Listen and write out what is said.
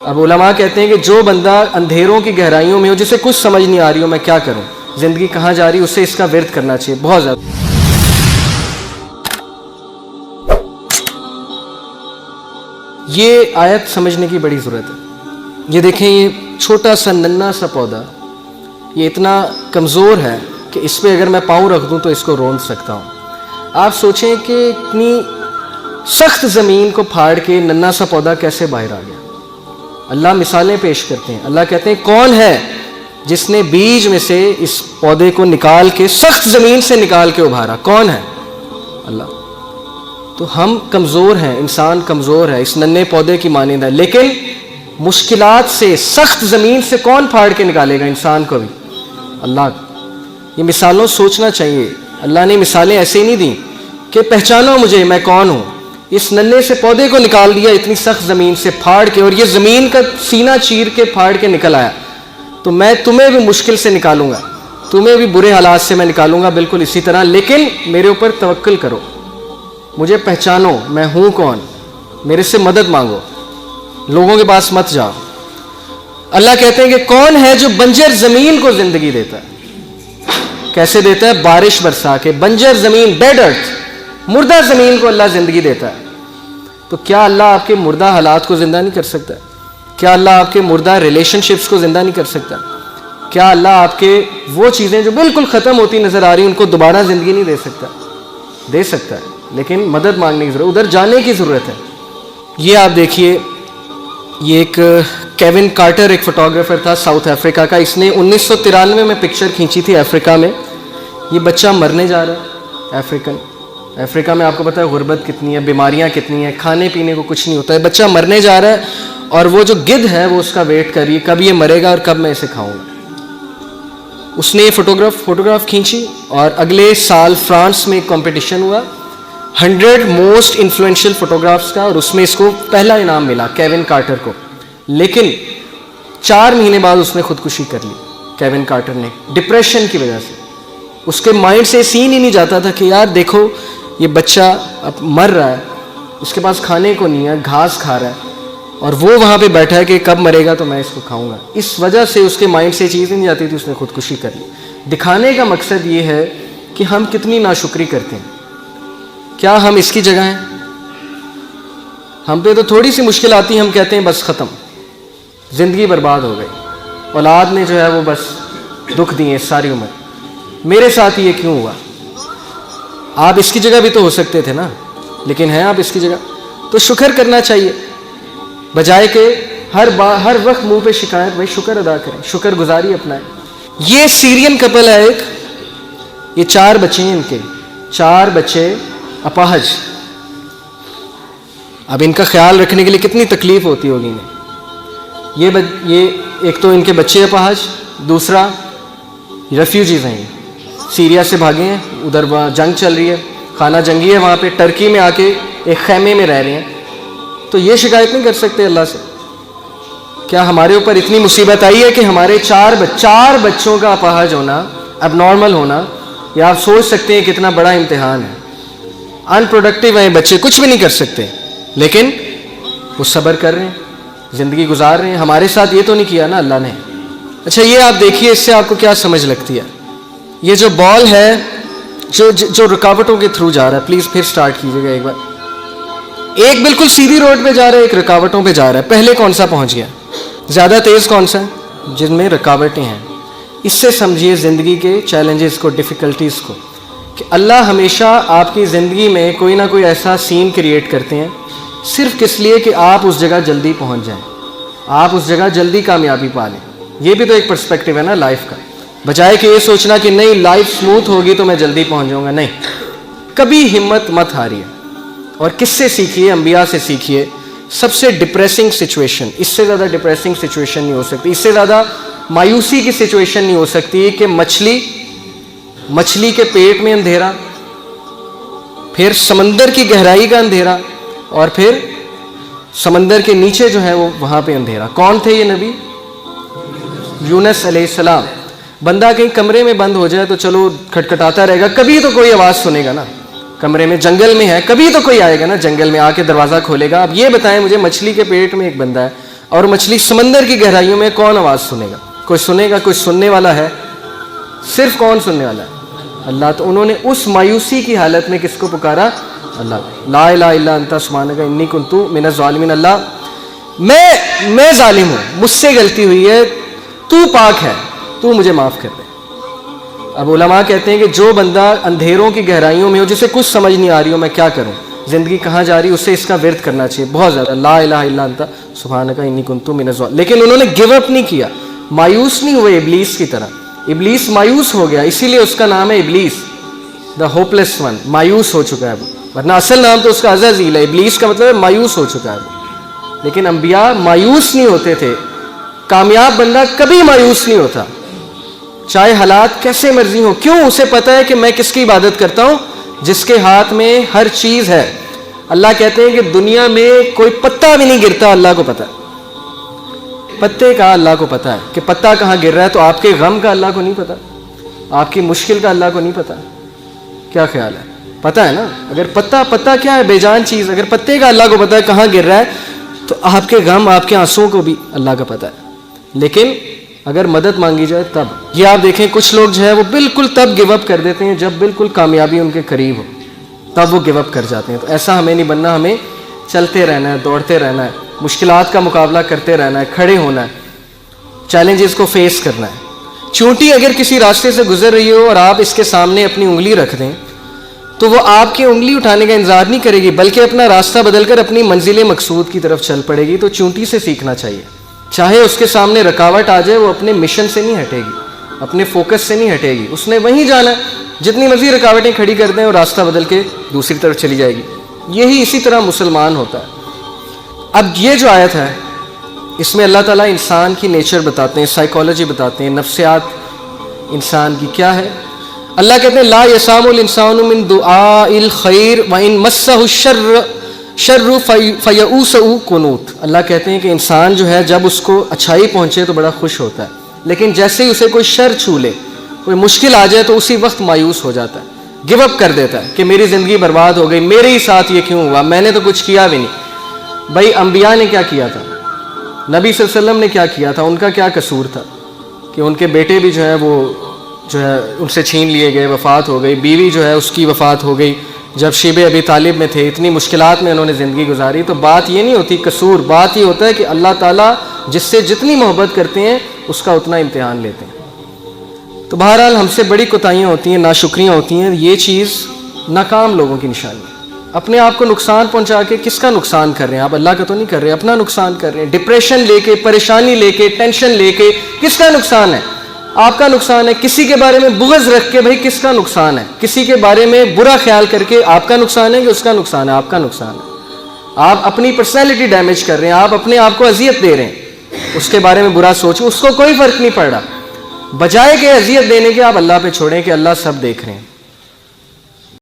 اب علماء کہتے ہیں کہ جو بندہ اندھیروں کی گہرائیوں میں ہو، جسے کچھ سمجھ نہیں آ رہی ہو میں کیا کروں، زندگی کہاں جا رہی، اسے اس کا ورد کرنا چاہیے بہت زیادہ۔ یہ آیت سمجھنے کی بڑی ضرورت ہے۔ یہ دیکھیں، یہ چھوٹا سا ننھا سا پودا یہ اتنا کمزور ہے کہ اس پہ اگر میں پاؤں رکھ دوں تو اس کو روند سکتا ہوں۔ آپ سوچیں کہ اتنی سخت زمین کو پھاڑ کے ننھا سا پودا کیسے باہر آ گیا۔ اللہ مثالیں پیش کرتے ہیں، اللہ کہتے ہیں کون ہے جس نے بیج میں سے اس پودے کو نکال کے سخت زمین سے نکال کے ابھارا، کون ہے؟ اللہ۔ تو ہم کمزور ہیں، انسان کمزور ہے، اس ننھے پودے کی مانند ہے، لیکن مشکلات سے سخت زمین سے کون پھاڑ کے نکالے گا انسان کو بھی؟ اللہ۔ یہ مثالوں سوچنا چاہیے، اللہ نے مثالیں ایسے ہی نہیں دیں کہ پہچانو مجھے میں کون ہوں۔ اس ننھے سے پودے کو نکال دیا اتنی سخت زمین سے پھاڑ کے، اور یہ زمین کا سینہ چیر کے پھاڑ کے نکل آیا، تو میں تمہیں بھی مشکل سے نکالوں گا، تمہیں بھی برے حالات سے میں نکالوں گا بالکل اسی طرح، لیکن میرے اوپر توکل کرو، مجھے پہچانو میں ہوں کون، میرے سے مدد مانگو، لوگوں کے پاس مت جاؤ۔ اللہ کہتے ہیں کہ کون ہے جو بنجر زمین کو زندگی دیتا ہے؟ کیسے دیتا ہے؟ بارش برسا کے۔ بنجر زمین، ڈیڈ ارتھ، مردہ زمین کو اللہ زندگی دیتا ہے۔ تو کیا اللہ آپ کے مردہ حالات کو زندہ نہیں کر سکتا؟ کیا اللہ آپ کے مردہ ریلیشن شپس کو زندہ نہیں کر سکتا؟ کیا اللہ آپ کے وہ چیزیں جو بالکل ختم ہوتی نظر آ رہی ان کو دوبارہ زندگی نہیں دے سکتا؟ دے سکتا ہے، لیکن مدد مانگنے کی ضرورت، ادھر جانے کی ضرورت ہے۔ یہ آپ دیکھیے، یہ ایک کیون کارٹر ایک فوٹوگرافر تھا ساؤتھ افریقہ کا، اس نے 1993 میں پکچر کھینچی تھی افریقہ میں۔ یہ بچہ مرنے جا رہا ہے، افریقہ میں آپ کو پتہ ہے غربت کتنی ہے، بیماریاں کتنی ہیں، کھانے پینے کو کچھ نہیں ہوتا ہے، بچہ مرنے جا رہا ہے، اور وہ جو گدھ ہے وہ اس کا ویٹ کر رہی ہے کب یہ مرے گا اور کب میں اسے کھاؤں گا۔ اس نے یہ فوٹوگراف کھینچی، اور اگلے سال فرانس میں ایک کمپٹیشن ہوا 100 موسٹ انفلوئنشل فوٹوگرافس کا، اور اس میں اس کو پہلا انعام ملا کیون کارٹر کو۔ لیکن 4 مہینے بعد اس نے خودکشی کر لی، کیون کارٹر نے، ڈپریشن کی وجہ سے۔ اس کے مائنڈ سے سین ہی نہیں جاتا تھا کہ یار دیکھو یہ بچہ اب مر رہا ہے، اس کے پاس کھانے کو نہیں ہے، گھاس کھا رہا ہے، اور وہ وہاں پہ بیٹھا ہے کہ کب مرے گا تو میں اس کو کھاؤں گا۔ اس وجہ سے اس کے مائنڈ سے چیز نہیں جاتی تھی، اس نے خودکشی کر لی۔ دکھانے کا مقصد یہ ہے کہ ہم کتنی ناشکری کرتے ہیں۔ کیا ہم اس کی جگہ ہیں؟ ہم پہ تو تھوڑی سی مشکل آتی ہے، ہم کہتے ہیں بس ختم، زندگی برباد ہو گئی، اولاد نے جو ہے وہ بس دکھ دیے ساری عمر، میرے ساتھ یہ کیوں ہوا؟ آپ اس کی جگہ بھی تو ہو سکتے تھے نا، لیکن ہیں آپ اس کی جگہ، تو شکر کرنا چاہیے، بجائے کہ ہر وقت منہ پہ شکایت۔ بھائی شکر ادا کریں، شکر گزاری اپنائیں۔ یہ سیرین کپل ہے ایک، یہ 4 بچے ہیں، ان کے 4 بچے اپاہج۔ اب ان کا خیال رکھنے کے لیے کتنی تکلیف ہوتی ہوگی انہیں۔ یہ ایک تو ان کے بچے اپاہج، دوسرا ریفیوجیز ہیں، سیریا سے بھاگے ہیں، ادھر وہاں جنگ چل رہی ہے، خانہ جنگی ہے وہاں پہ، ٹرکی میں آ کے ایک خیمے میں رہ رہے ہیں، تو یہ شکایت نہیں کر سکتے اللہ سے؟ کیا ہمارے اوپر اتنی مصیبت آئی ہے کہ ہمارے 4 بچوں کا اپاہج ہونا، اب نارمل ہونا، یا آپ سوچ سکتے ہیں کتنا بڑا امتحان ہے۔ ان پروڈکٹیو ہیں بچے، کچھ بھی نہیں کر سکتے، لیکن وہ صبر کر رہے ہیں، زندگی گزار رہے ہیں۔ ہمارے ساتھ یہ تو نہیں کیا نا اللہ نے۔ اچھا یہ آپ دیکھیے، اس سے آپ کو کیا سمجھ لگتی ہے؟ یہ جو بال ہے جو رکاوٹوں کے تھرو جا رہا ہے، پلیز پھر سٹارٹ کیجیے گا ایک بار۔ ایک بالکل سیدھی روڈ پہ جا رہا ہے، ایک رکاوٹوں پہ جا رہا ہے، پہلے کون سا پہنچ گیا؟ زیادہ تیز کون سا ہے؟ جن میں رکاوٹیں ہیں۔ اس سے سمجھیے زندگی کے چیلنجز کو، ڈیفیکلٹیز کو، کہ اللہ ہمیشہ آپ کی زندگی میں کوئی نہ کوئی ایسا سین کریٹ کرتے ہیں صرف کس لیے کہ آپ اس جگہ جلدی پہنچ جائیں، آپ اس جگہ جلدی کامیابی پا لیں۔ یہ بھی تو ایک پرسپیکٹیو ہے نا لائف کا، بجائے کہ یہ سوچنا کہ نہیں لائف سموتھ ہوگی تو میں جلدی پہنچ جاؤں گا۔ نہیں، کبھی ہمت مت ہاریے، اور کس سے سیکھیے؟ انبیاء سے سیکھیے۔ سب سے ڈپریسنگ سچویشن، اس سے زیادہ ڈپریسنگ سچویشن نہیں ہو سکتی، اس سے زیادہ مایوسی کی سچویشن نہیں ہو سکتی کہ مچھلی کے پیٹ میں اندھیرا، پھر سمندر کی گہرائی کا اندھیرا، اور پھر سمندر کے نیچے جو ہے وہ وہاں پہ اندھیرا۔ کون تھے یہ نبی؟ یونس علیہ السلام۔ بندہ کہیں کمرے میں بند ہو جائے تو چلو کھٹکھٹاتا رہے گا، کبھی تو کوئی آواز سنے گا نا، کمرے میں، جنگل میں ہے، کبھی تو کوئی آئے گا نا جنگل میں، آ کے دروازہ کھولے گا۔ اب یہ بتائیں مجھے، مچھلی کے پیٹ میں ایک بندہ ہے اور مچھلی سمندر کی گہرائیوں میں کون آواز سنے گا؟ کوئی سنے گا؟ کوئی سننے والا ہے؟ صرف کون سننے والا ہے؟ اللہ۔ تو انہوں نے اس مایوسی کی حالت میں کس کو پکارا؟ اللہ۔ لا الہ الا انت سبحانک انی کنت من الظالمین۔ اللہ میں ظالم ہوں، مجھ سے غلطی ہوئی ہے، تو پاک ہے، تو مجھے معاف کر دے۔ اب علماء کہتے ہیں کہ جو بندہ اندھیروں کی گہرائیوں میں ہو، جسے کچھ سمجھ نہیں آ رہی ہو میں کیا کروں، زندگی کہاں جا رہی، اسے اس کا ورد کرنا چاہیے بہت زیادہ، لا الہ الا انت سبحانک انی کنت من الظالمین۔ لیکن انہوں نے گیو اپ نہیں کیا، مایوس نہیں ہوئے ابلیس کی طرح۔ ابلیس مایوس ہو گیا، اسی لیے اس کا نام ہے ابلیس، دا ہوپلیس ون، مایوس ہو چکا ہے وہ، ورنہ اصل نام تو اس کا عزازیل ہے۔ ابلیس کا مطلب ہے مایوس ہو چکا ہے وہ۔ لیکن انبیاء مایوس نہیں ہوتے تھے۔ کامیاب بندہ کبھی مایوس نہیں ہوتا، چاہے حالات کیسے مرضی ہوں۔ کیوں؟ اسے پتہ ہے کہ میں کس کی عبادت کرتا ہوں؟ جس کے ہاتھ میں ہر چیز ہے۔ اللہ کہتے ہیں کہ دنیا میں کوئی پتا بھی نہیں گرتا، اللہ کو پتہ ہے۔ پتے کا اللہ کو پتہ ہے کہ پتا کہاں گر رہا ہے، تو آپ کے غم کا اللہ کو نہیں پتہ؟ آپ کی مشکل کا اللہ کو نہیں پتہ؟ کیا خیال ہے؟ پتہ ہے نا۔ اگر پتا کیا ہے؟ بے جان چیز۔ اگر پتے کا اللہ کو پتہ ہے کہاں گر رہا ہے، تو آپ کے غم، آپ کے آنسوؤں کو بھی اللہ کا پتہ ہے۔ لیکن اگر مدد مانگی جائے تب۔ یہ آپ دیکھیں کچھ لوگ جو ہے وہ بالکل تب گیو اپ کر دیتے ہیں جب بالکل کامیابی ان کے قریب ہو، تب وہ گیو اپ کر جاتے ہیں۔ تو ایسا ہمیں نہیں بننا، ہمیں چلتے رہنا ہے، دوڑتے رہنا ہے، مشکلات کا مقابلہ کرتے رہنا ہے، کھڑے ہونا ہے، چیلنجز کو فیس کرنا ہے۔ چونٹی اگر کسی راستے سے گزر رہی ہو اور آپ اس کے سامنے اپنی انگلی رکھ دیں، تو وہ آپ کی انگلی اٹھانے کا انتظار نہیں کرے گی، بلکہ اپنا راستہ بدل کر اپنی منزل مقصود کی طرف چل پڑے گی۔ تو چونٹی سے سیکھنا چاہیے، چاہے اس کے سامنے رکاوٹ آ جائے، وہ اپنے مشن سے نہیں ہٹے گی، اپنے فوکس سے نہیں ہٹے گی، اس نے وہیں جانا ہے۔ جتنی مرضی رکاوٹیں کھڑی کر دیں اور راستہ بدل کے دوسری طرف چلی جائے گی۔ یہی اسی طرح مسلمان ہوتا ہے۔ اب یہ جو آیت ہے، اس میں اللہ تعالیٰ انسان کی نیچر بتاتے ہیں، سائیکالوجی بتاتے ہیں، نفسیات انسان کی کیا ہے۔ اللہ کہتے ہیں لا یسام الانسان من دعاء الخیر وان مسہ الشر فیئوس قنوط۔ اللہ کہتے ہیں کہ انسان جو ہے جب اس کو اچھائی پہنچے تو بڑا خوش ہوتا ہے، لیکن جیسے ہی اسے کوئی شر چھو لے، کوئی مشکل آ جائے، تو اسی وقت مایوس ہو جاتا ہے، گیو اپ کر دیتا ہے کہ میری زندگی برباد ہو گئی، میرے ہی ساتھ یہ کیوں ہوا، میں نے تو کچھ کیا بھی نہیں۔ بھائی انبیاء نے کیا کیا تھا؟ نبی صلی اللہ علیہ وسلم نے کیا کیا تھا؟ ان کا کیا قصور تھا کہ ان کے بیٹے بھی جو ہے وہ جو ہے ان سے چھین لیے گئے، وفات ہو گئی، بیوی جو ہے اس کی وفات ہو گئی جب شیب ابی طالب میں تھے، اتنی مشکلات میں انہوں نے زندگی گزاری۔ تو بات یہ نہیں ہوتی قصور، بات یہ ہوتا ہے کہ اللہ تعالیٰ جس سے جتنی محبت کرتے ہیں اس کا اتنا امتحان لیتے ہیں۔ تو بہرحال ہم سے بڑی کوتاہیاں ہوتی ہیں، ناشکریاں ہوتی ہیں، یہ چیز ناکام لوگوں کی نشانی ہے۔ اپنے آپ کو نقصان پہنچا کے کس کا نقصان کر رہے ہیں؟ آپ اللہ کا تو نہیں کر رہے، اپنا نقصان کر رہے ہیں۔ ڈپریشن لے کے، پریشانی لے کے، ٹینشن لے کے کس کا نقصان ہے؟ آپ کا نقصان ہے۔ کسی کے بارے میں بغض رکھ کے بھائی کس کا نقصان ہے؟ کسی کے بارے میں برا خیال کر کے آپ کا نقصان ہے کہ اس کا نقصان ہے؟ آپ کا نقصان ہے۔ آپ اپنی پرسنالٹی ڈیمیج کر رہے ہیں، آپ اپنے آپ کو اذیت دے رہے ہیں، اس کے بارے میں برا سوچیں، اس کو کوئی فرق نہیں پڑ رہا۔ بجائے کہ اذیت دینے کے آپ اللہ پہ چھوڑیں کہ اللہ سب دیکھ رہے ہیں۔